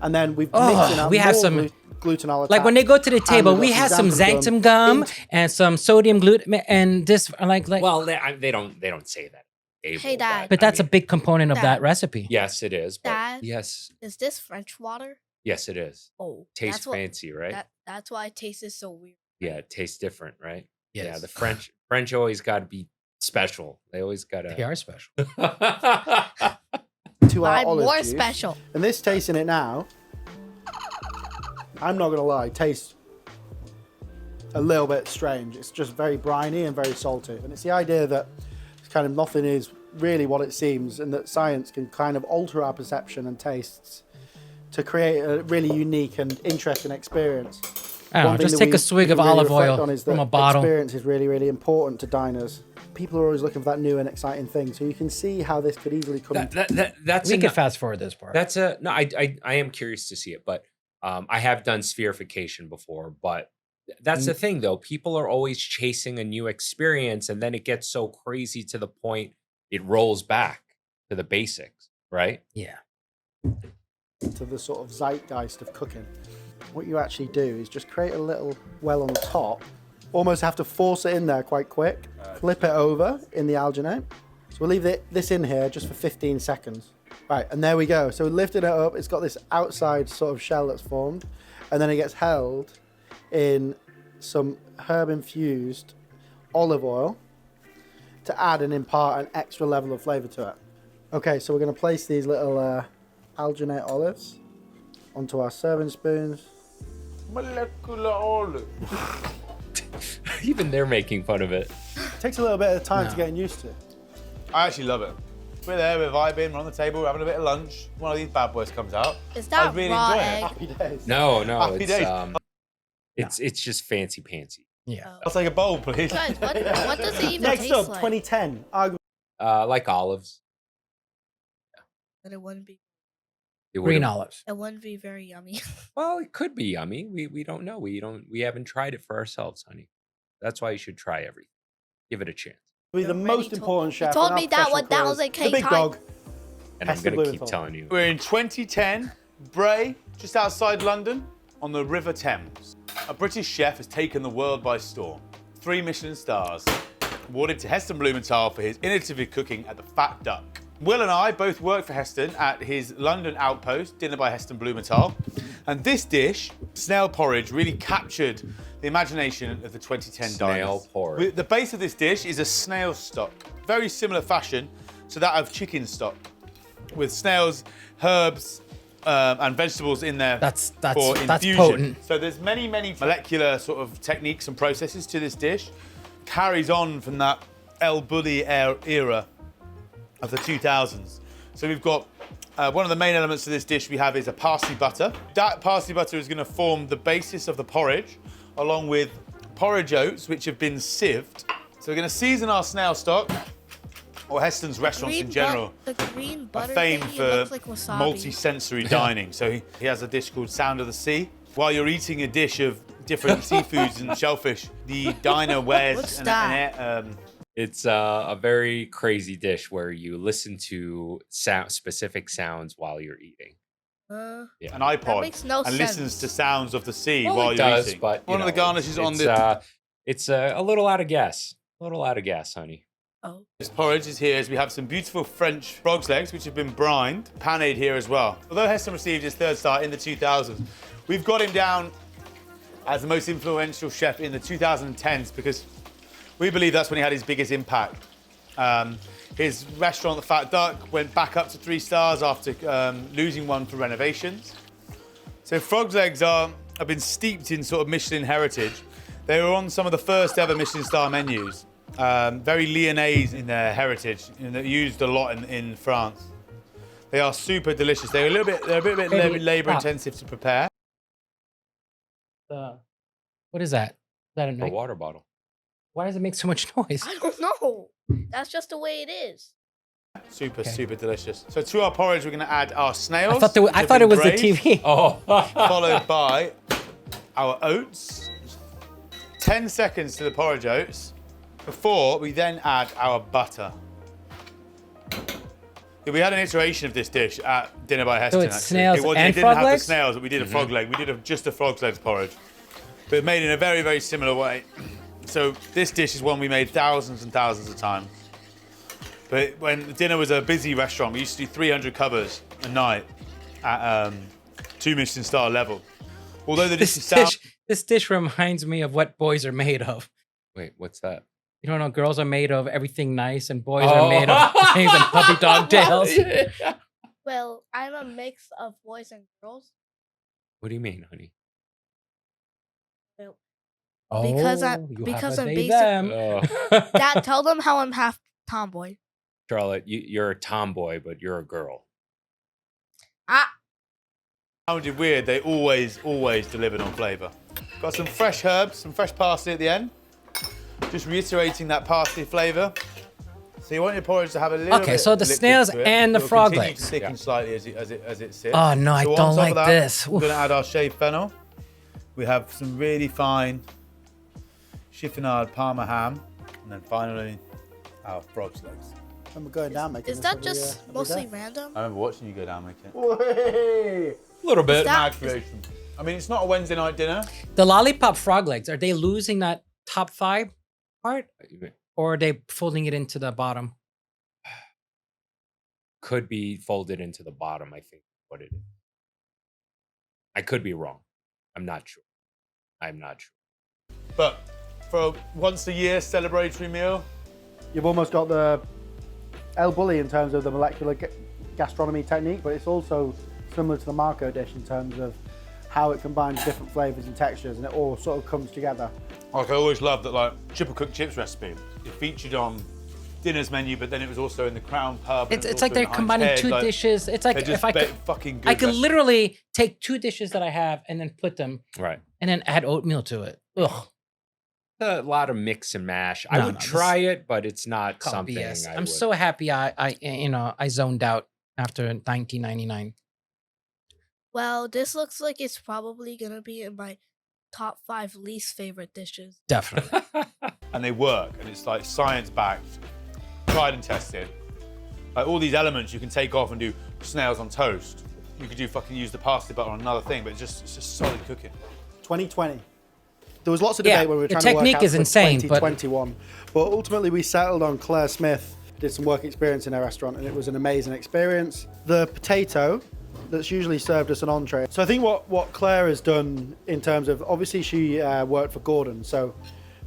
And then we've Oh, mixed in our we have more some- glucanol lactate. Like when they go to the table, we've we got have some some xanthan xanthan gum. gum and some sodium glutamate and this like Well, they don't say that. Hey, Dad. but that's a big component of Dad. that recipe. Yes, it is. But Dad? yes, Is this French water? yes, it is. Oh, Tastes fancy, right? That's why it tastes so weird. Yeah, it tastes different, right? Yeah, Yes. the French always got to be special. They always got They to. are special. To our I'm olive more juice. special. And this tasting it now, I'm not gonna lie, tastes a little bit strange. It's just very briny and very salty. And it's the idea that kind of nothing is really what it seems, and that science can kind of alter our perception and tastes to create a really unique and interesting experience. I don't One know, thing just that take we a swig of really olive reflect oil on is from that a bottle. Experience is really, really important to diners. People are always looking for that new and exciting thing. So you can see how this could easily come into That's We can enough. fast forward this part. That's a no. I am curious to see it, but I have done spherification before. But that's the thing, though. People are always chasing a new experience, and then it gets so crazy to the point it rolls back to the basics, right? Yeah. to the sort of zeitgeist of cooking. What you actually do is just create a little well on the top. Almost have to force it in there quite quick. Flip it over in the alginate. So we'll leave this in here just for 15 seconds. Right, and there we go. So we lifted it up. It's got this outside sort of shell that's formed. And then it gets held in some herb-infused olive oil to add and impart an extra level of flavor to it. Okay, so we're going to place these little alginate olives onto our serving spoons. Molecular olive. Even they're making fun of it. It takes a little bit of time to get used to. I actually love it. We're there, we're vibing, we're on the table, we're having a bit of lunch. One of these bad boys comes out. Is that I really raw enjoy egg? it. Happy days. No, Happy it's days. it's just fancy pantsy. Yeah. I'll take a bowl, please. Guys, what does it even Next taste up, like? 2010. Like olives. But it wouldn't be. It Green wouldn't- olives. It wouldn't be very yummy. Well, it could be yummy. We don't know. We haven't tried it for ourselves, honey. That's why you should try everything. Give it a chance. Be the You already most told- important you chef. told in our me that professional 1,000 careers. The big times. dog. And I'm Hester gonna keep Blumenthal. telling you. We're in 2010, Bray, just outside London, on the River Thames. A British chef has taken the world by storm. 3 Michelin stars, awarded to Heston Blumenthal for his innovative cooking at the Fat Duck. Will and I both worked for Heston at his London outpost, Dinner by Heston Blumenthal. And this dish, snail porridge, really captured the imagination of the 2010 Snail diners. porridge. The base of this dish is a snail stock. Very similar fashion to that of chicken stock, with snails, herbs, and vegetables in there for infusion. potent. So there's many molecular sort of techniques and processes to this dish. Carries on from that El Bulli era of the 2000s. So we've got one of the main elements of this dish we have is a parsley butter. That parsley butter is going to form the basis of the porridge, along with porridge oats, which have been sieved. So we're going to season our snail stock, or Heston's restaurants in general The green are butter famed thingy for looks like wasabi. multi-sensory dining. So he has a dish called Sound of the Sea. While you're eating a dish of different seafoods and shellfish, the diner wears What's that? It's a very crazy dish where you listen to specific sounds while you're eating. an That iPod makes no and sense. listens to sounds of the sea Well, while it you're does, eating. but One of the garnishes on the it's a little out of gas. A little out of gas, honey. Oh. this porridge is here as we have some beautiful French frog's legs, which have been brined, panade here as well. Although Heston received his 3rd star in the 2000s, we've got him down as the most influential chef in the 2010s because we believe that's when he had his biggest impact. His restaurant, The Fat Duck, went back up to 3 stars after losing one for renovations. So frog's legs have been steeped in sort of Michelin heritage. They were on some of the first ever Michelin star menus. Very Lyonnaise in their heritage, and they're used a lot in France. They are super delicious. They're a bit labor intensive to prepare. What is that? Is that A water bottle. Why does it make so much noise? I don't know. That's just the way it is. Super delicious. So to our porridge, we're going to add our snails. I thought it was the TV. Oh. Followed by our oats. 10 seconds to the porridge oats before we then add our butter. Yeah, we had an iteration of this dish at Dinner by Heston. it's snails it and didn't frog have legs? the snails, but we did a frog leg. We did just a frog's legs porridge, but made in a very similar way. So this dish is one we made thousands and thousands of times. But when dinner was a busy restaurant, we used to do 300 covers a night at 2 Michelin star level. Although the dish is This dish reminds me of what boys are made of. Wait, what's that? You don't know, girls are made of everything nice, and boys are made of things and puppy dog tails. Well, I'm a mix of boys and girls. What do you mean, honey? Because I'm basic. Oh. Dad, tell them how I'm half tomboy. Charlotte, you're a tomboy, but you're a girl. sounded weird, they always delivered on flavour. Got some fresh herbs, some fresh parsley at the end. Just reiterating that parsley flavour. So you want your porridge to have a little bit. Okay, so the liquid snails to it. and the It'll frog continue legs. to thicken slightly as it sits. Oh no, I So on don't top like of that, this. We're going to add our shaved fennel. We have some really fine chiffonade Parma ham, and then finally our frog's legs. And we're going down making Is this that every, just every mostly day. random? I remember watching you go down making it. Way. A little bit. that- Mad creation. I mean, it's not a Wednesday night dinner. The lollipop frog legs, are they losing that top 5 part? Or are they folding it into the bottom? Could be folded into the bottom, I think, what it is. I could be wrong. I'm not sure. But for a once a year celebratory meal, You've almost got the El Bulli in terms of the molecular gastronomy technique, but it's also similar to the Marco dish in terms of how it combines different flavors and textures, and it all sort of comes together. like I always loved that, like triple cooked chips recipe. It featured on dinner's menu, but then it was also in the Crown Pub. and It's also like they're in Heinz combining Head, 2 like, dishes. It's they're like just if I could, fucking good. I could recipes. literally take 2 dishes that I have and then put them Right. and then add oatmeal to it. Ugh. A lot of mix and mash. I No, would no, this- try it, but it's not Call something BS. I I'm would. so happy I zoned out after 1999. Well, this looks like it's probably gonna be in my top 5 least favorite dishes. Definitely. And they work, and it's like science backed, tried and tested. Like all these elements you can take off and do snails on toast. You could do fucking use the parsley butter on another thing, but it's just solid cooking. 2020. There was lots of debate Yeah, when we were the trying to work technique out is for insane, but- 2021. But ultimately we settled on Claire Smith, did some work experience in her restaurant, and it was an amazing experience. The potato that's usually served as an entree. So I think what Claire has done in terms of, obviously she worked for Gordon, so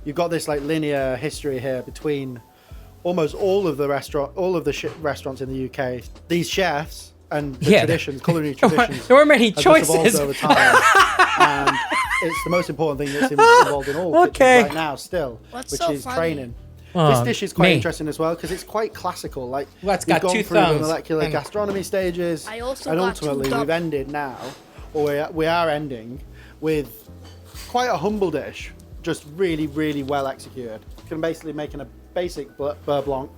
you've got this like linear history here between almost all of the restaurants in the UK, these chefs and the Yeah. culinary traditions, There weren't many have just evolved choices. over time. And it's the most important thing that's involved in all Okay. kitchens right now still, What's which so is funny? training. This dish is quite me. interesting as well because it's quite classical. Like Well, it's we've got gone two through the thumbs molecular and- gastronomy stages, I also and got two ultimately dumb- we've ended now, or we are ending with quite a humble dish, just really, really well executed. You can basically making a basic beurre blanc.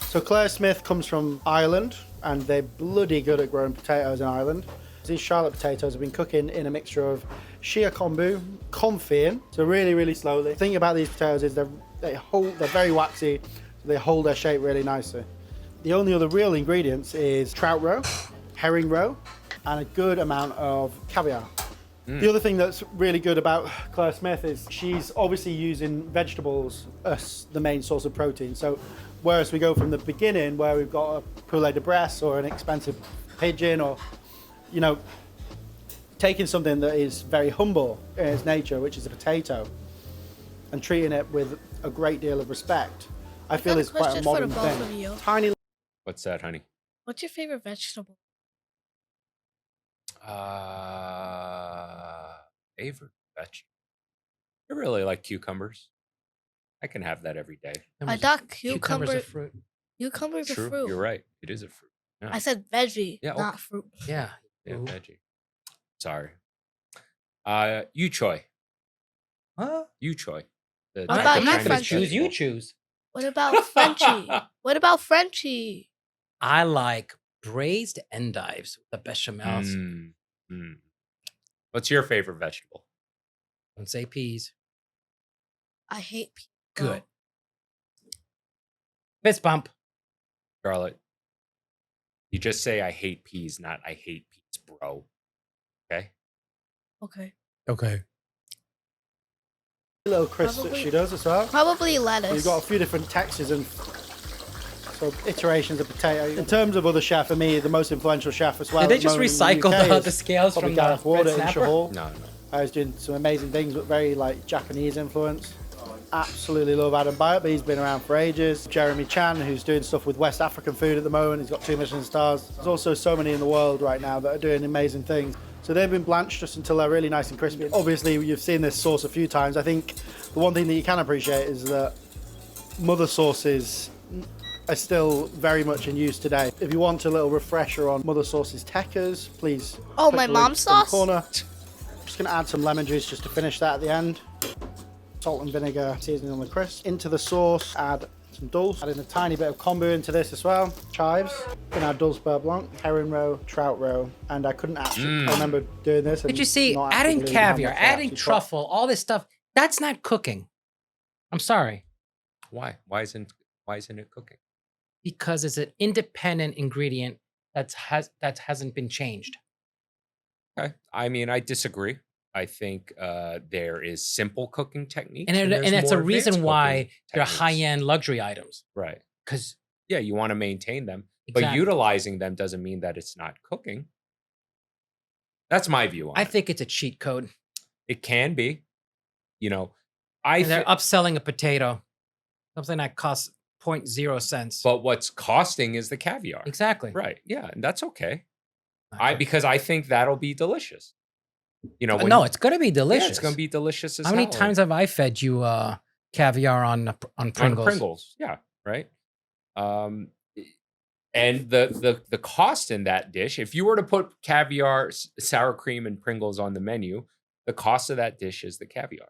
So Claire Smith comes from Ireland, and they're bloody good at growing potatoes in Ireland. These Charlotte potatoes have been cooking in a mixture of shea kombu, confit, so really, really slowly. The thing about these potatoes is they're very waxy, so they hold their shape really nicely. The only other real ingredients is trout roe, herring roe, and a good amount of caviar. The other thing that's really good about Claire Smith is she's obviously using vegetables as the main source of protein. So whereas we go from the beginning where we've got a poulet de Bresse or an expensive pigeon, or, you know, taking something that is very humble in its nature, which is a potato, and treating it with a great deal of respect, I feel got a is quite a question for the modern both of thing. you. Tiny. What's that, honey? What's your favorite vegetable? Favorite vegetable. I really like cucumbers. I can have that every day. I thought Cucumbers cucumber. are fruit. Cucumber's a True, fruit. you're right. It is a fruit. Yeah, I said veggie, Yeah, not okay. fruit. Yeah. yeah, Ooh. veggie. Sorry. You choy. Huh? You choy. The What type about of you, I'm not gonna Chinese Frenchy? choose. You vegetable. choose. What about Frenchy? What about Frenchy? I like braised endives with the bechamel. Mm, mm. What's your favorite vegetable? Don't say peas. I hate peas. Good. Fist bump. Charlotte, you just say I hate peas, not I hate peas, bro. Okay? Okay. Okay. Little crisp that Probably- she does as well. Probably So lettuce. you've got a few different textures and so iterations of potato. In terms of other chef, for me, the most influential chef as well. Did they at just the moment in recycle UK the is scales probably from the Gareth Warder red in snapper? Shahal. No. I was doing some amazing things, but very like Japanese influence. Absolutely love Adam Byatt, but he's been around for ages. Jeremy Chan, who's doing stuff with West African food at the moment. He's got 2 Michelin stars. There's also so many in the world right now that are doing amazing things. So they've been blanched just until they're really nice and crispy. Obviously, you've seen this sauce a few times. I think the one thing that you can appreciate is that mother sauces are still very much in use today. If you want a little refresher on mother sauces tekkers, please. Oh, click my the link mom's in the sauce? corner. I'm just gonna add some lemon juice just to finish that at the end. Salt and vinegar seasoning on the crisp. Into the sauce, add some dulse. Adding a tiny bit of kombu into this as well. Chives. Gonna add dulse beurre blanc, herring roe, trout roe, and I couldn't actually. I remember doing this. Did and you see not actually adding believing how caviar, much I adding actually put. truffle, all this stuff? That's not cooking. I'm sorry, Why? Why isn't it cooking? because it's an independent ingredient that hasn't been changed. Okay. I mean, I disagree. I think there is simple cooking techniques, And there's that's a more reason advanced why cooking they're techniques. high-end luxury items. Right. Because Yeah, you want to maintain them, but Exactly. utilizing them doesn't mean that it's not cooking. That's my view on I it. think it's a cheat code. It can be. You know, And they're upselling a potato, something that costs 0.0 cents. but what's costing is the caviar. Exactly. Right. Yeah, and that's okay. Okay. Because I think that'll be delicious. You know, when No, it's gonna be yeah, delicious. it's gonna be delicious as How many hell. times have I fed you caviar on on Pringles? Pringles? Yeah, right. And the cost in that dish, if you were to put caviar, sour cream, and Pringles on the menu, the cost of that dish is the caviar.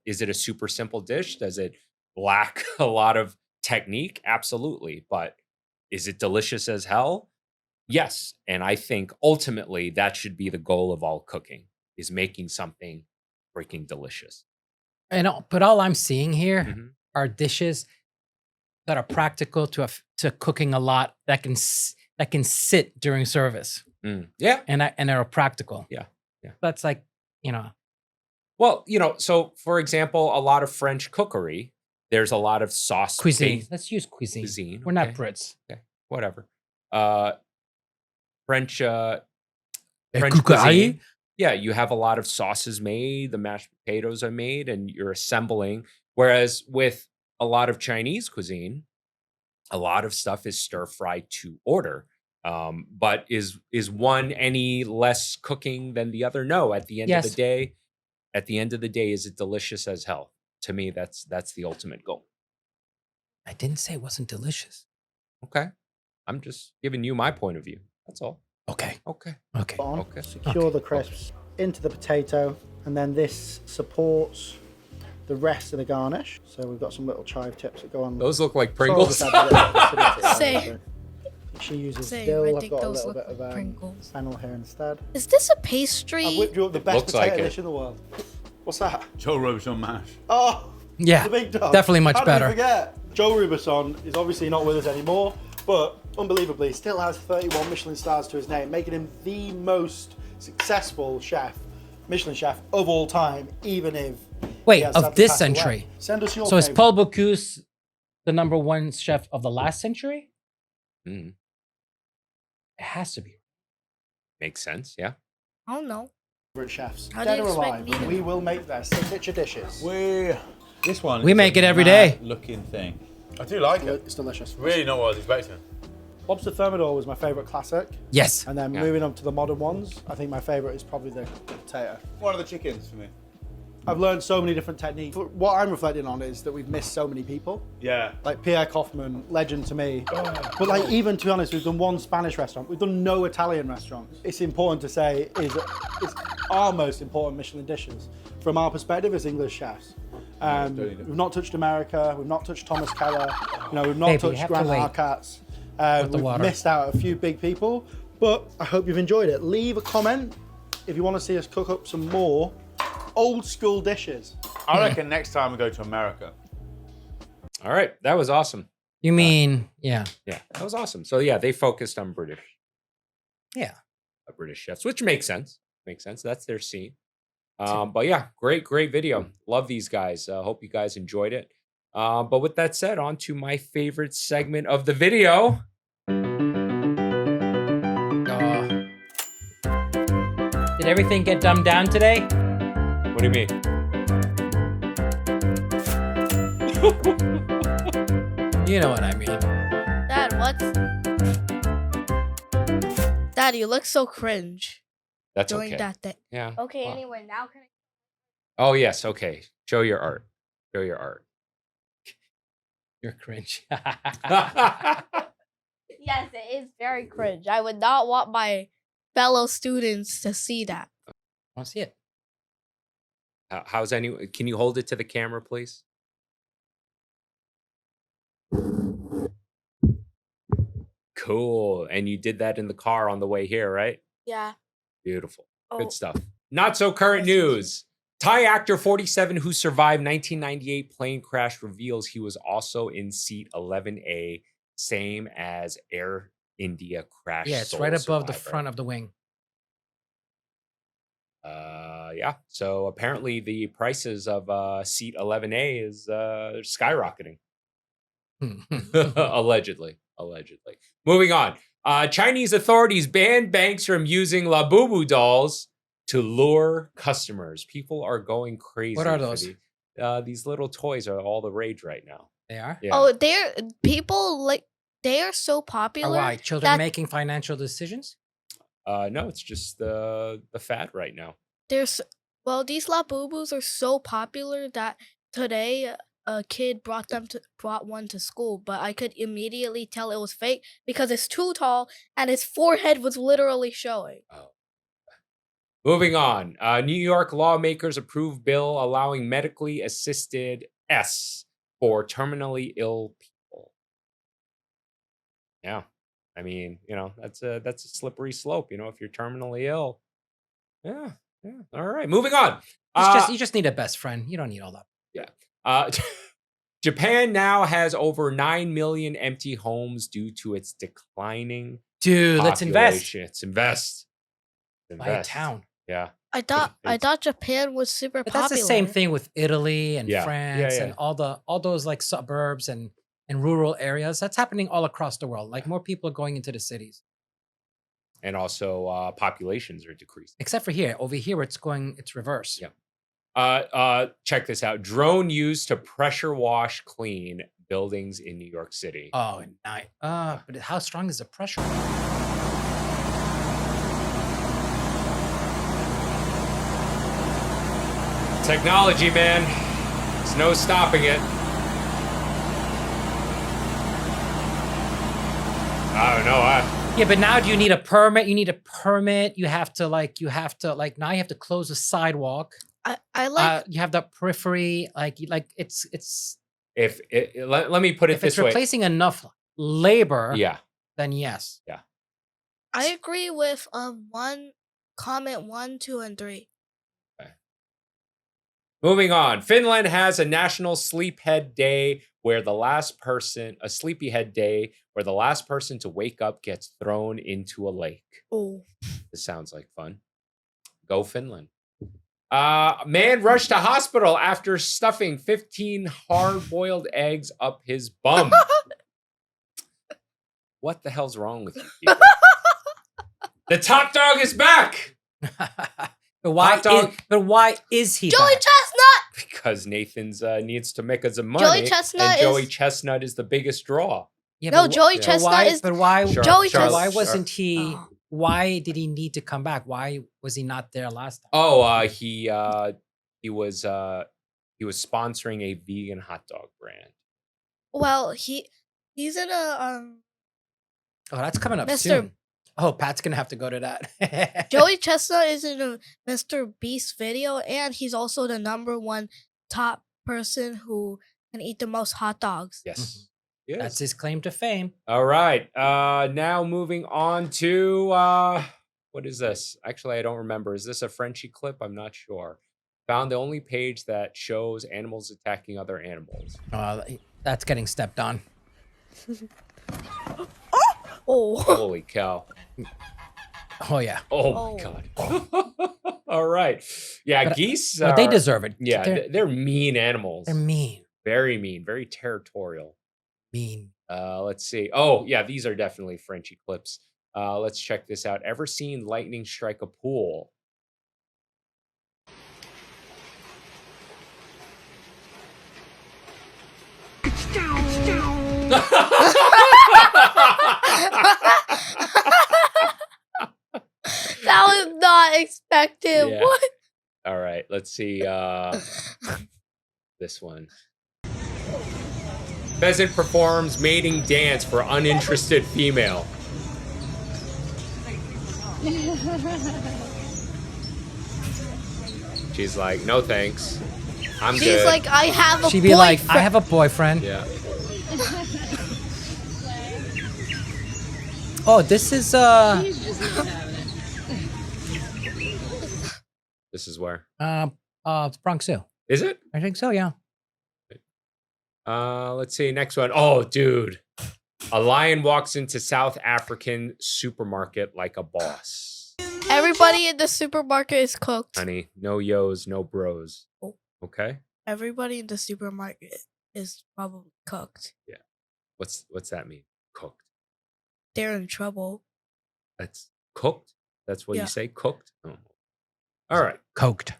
Is it a super simple dish? Does it lack a lot of technique? Absolutely. But is it delicious as hell? Yes. And I think ultimately that should be the goal of all cooking, is making something freaking delicious. But all I'm seeing here Mhm. are dishes that are practical to cooking a lot that can sit during service, Yeah. and are practical. Yeah, yeah. That's like Well, so for example, a lot of French cookery, there's a lot of sauce cuisine. based Let's use cuisine. cuisine. We're not okay, Brits. Okay, whatever. French French Cuisine. cuisine. Yeah, you have a lot of sauces made, the mashed potatoes are made, and you're assembling. Whereas with a lot of Chinese cuisine, a lot of stuff is stir fried to order. But is one any less cooking than the other? No. At the end of the Yes. day, is it delicious as hell? To me, that's the ultimate goal. I didn't say it wasn't delicious. Okay. I'm just giving you my point of view. That's all. Okay. Okay. Okay. On, Okay. secure Okay. the crisps into the potato, and then this supports the rest of the garnish. So we've got some little chive tips that go on. Those look like Sorry, Pringles. just add a little bit of acidity, right? Same. So she uses Same, dill. I I've think got a those little look bit like of Pringles. fennel here instead. Is this a I've pastry? whipped you up the best Looks potato like it. dish in the world. What's that? Joe Robuchon mash. Oh, Yeah. the big dog. Definitely much How better. Did we forget? Joe Robuchon is obviously not with us anymore, but unbelievably still has 31 Michelin stars to his name, making him the most successful chef, Michelin chef of all time, even if Wait, he has of sadly this passed away. century. Send us your So is favourite. Paul Bocuse the #1 chef of the last century? Mm, It has to be. makes sense. Yeah. I don't know. Favorite chefs, How do dead you or expect alive, me to we know? will make their signature dishes. This one. We is make a it every day. mad-looking thing. I do like it. It's delicious. Really not what I was expecting. Lobster thermidor was my favourite classic, Yes. and then Yeah. moving on to the modern ones, I think my favourite is probably the potato. One of the chickens for me. I've learned so many different techniques. But what I'm reflecting on is that we've missed so many people. Yeah. Like Pierre Kaufman, legend to me. But like, even to be honest, we've done one Spanish restaurant. We've done no Italian restaurants. It's important to say is our most important Michelin dishes from our perspective as English chefs. We've not touched America. We've not touched Thomas Keller. We've not Baby, you touched have to Grant wait. Arcatz. With the We've water. missed out a few big people. But I hope you've enjoyed it. Leave a comment if you want to see us cook up some more old school dishes. I reckon next time we go to America. All right. That was awesome. You mean, yeah. Yeah. That was awesome. So yeah, they focused on Yeah. British chefs, which makes sense. Makes sense. That's their scene. But yeah, great video. Love these guys. Hope you guys enjoyed it. But with that said, on to my favorite segment of the video. Did everything get dumbed down today? What do you mean? You know what I mean. Dad, what? Dad, you look so cringe That's doing okay. that thing. Yeah. Okay, Wow. anyway, now can I? Oh yes. Okay. Show your art. Show your art. You're cringe. Yes, it is very cringe. I would not want my fellow students to see that. Want to see it? How's anyone? Can you hold it to the camera, please? Cool. And you did that in the car on the way here, right? Yeah. Beautiful. Oh, Good stuff. Not so current Yes, yes, news. Thai actor 47 who survived 1998 plane crash reveals he was also in seat 11A, same as Air India crash. Yeah, it's sole right above the survivor. front of the wing. Yeah. So apparently the prices of seat 11A is skyrocketing. Allegedly. Moving on. Chinese authorities banned banks from using LaBuBu dolls to lure customers. People are going crazy. What are for those? These little toys are all the rage right now. They are? Yeah. Oh, they are so Or popular. why? Children that- making financial decisions? No, it's just the fad right now. These LaBuBus are so popular that today a kid brought one to school, but I could immediately tell it was fake because it's too tall and its forehead was literally showing. Moving on. New York lawmakers approve bill allowing medically assisted S for terminally ill people. Yeah. I mean, that's a slippery slope, if you're terminally ill. Yeah. All right. Moving on. You just need a best friend. You don't need all that. Japan now has over 9 million empty homes due to its declining Dude, let's invest. population. Let's invest. Buy a town. Yeah. I thought It's- Japan was super But popular. that's the same thing with Italy and Yeah. France Yeah. and all those like suburbs and rural areas. That's happening all across the world. Like more people are going into the cities. And also populations are decreasing. Except for here. Over here it's reverse. Yeah. Check this out. Drone used to pressure wash clean buildings in New York City. Oh, nice. But how strong is the pressure? Technology, man. There's no stopping it. I don't know. Yeah, but now do you need a permit? You need a permit. You have to now you have to close the sidewalk. I like You have the periphery. It's Let me put it if it's this way. replacing enough labor, Yeah. then yes. I agree with comment 1, 2, and 3. Moving on. Finland has a national sleephead day where the last person to wake up gets thrown into a lake. Oh. This sounds like fun. Go Finland. Man rushed to hospital after stuffing 15 hard-boiled eggs up his bum. What the hell's wrong with you people? The top dog is back! But why? Hot dog. But why is he? Joey back? Chestnut! Because Nathan's needs to make us some money. Joey Chestnut is the biggest draw. Yeah, No, but Joey yeah. Chestnut is. But why? Sure, Joey sure, Chestnut. Why sure. wasn't he? Oh. Why did he need to come back? Why was he not there last time? Oh, he was sponsoring a vegan hot dog brand. Well, he's in a Oh, that's coming up Mr. soon. Oh, Pat's gonna have to go to that. Joey Chestnut is in a Mr. Beast video, and he's also the #1 top person who can eat the most hot dogs. Yes. Yes. That's his claim to fame. All right. Now moving on to what is this? Actually, I don't remember. Is this a Frenchy clip? I'm not sure. Found the only page that shows animals attacking other animals. That's getting stepped on. Oh. Holy cow. Oh yeah. Oh my god. All right. Yeah, But, geese. But they deserve it. Yeah, they're mean animals. They're mean. Very mean, very territorial. Mean. Let's see. Oh, yeah, these are definitely Frenchy clips. Let's check this out. Ever seen lightning strike a pool? That was not expected. Yeah. What? All right, let's see this one. Pheasant performs mating dance for uninterested female. She's like, no thanks. I'm She's good. like, I have a She'd be like, boyfriend. I have a boyfriend. Yeah. Oh, this is This is where. Bronx Zoo. Is it? I think so, yeah. Let's see. Next one. Oh, dude. A lion walks into South African supermarket like a boss. Everybody in the supermarket is cooked. Honey, no yos, no bros. Oh. Okay. Everybody in the supermarket is probably cooked. What's that mean? Cooked. They're in trouble. That's cooked? That's what Yeah. you say? Cooked? Oh. All right. Coked.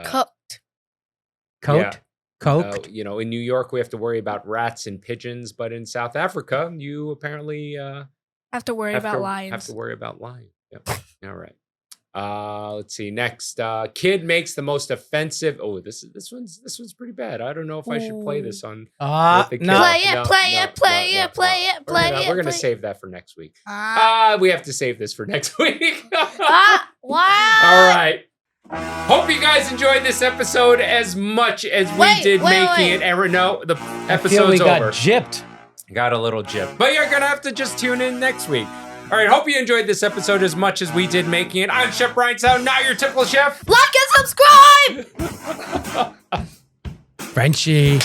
Cooked. Coked? Coked? In New York, we have to worry about rats and pigeons, but in South Africa, you apparently Have to worry about lions. have to worry about lions. Yep. All right. Let's see. Next, kid makes the most offensive. Oh, this one's pretty bad. I don't know if I should play this on. with the No. kids. We're gonna save that for next week. We have to save this for next week. Wow. All right. Hope you guys enjoyed this episode as much as we did making it. No, the I feel we episode's got over. gypped. Got a little gyp. But you're gonna have to just tune in next week. All right, hope you enjoyed this episode as much as we did making it. I'm Chef Brian Tsao, not your typical chef. Like and subscribe! Frenchie.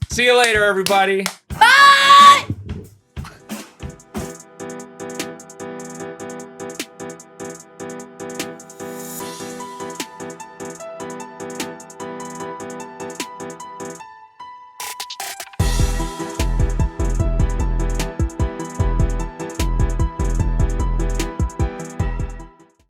See you later, everybody.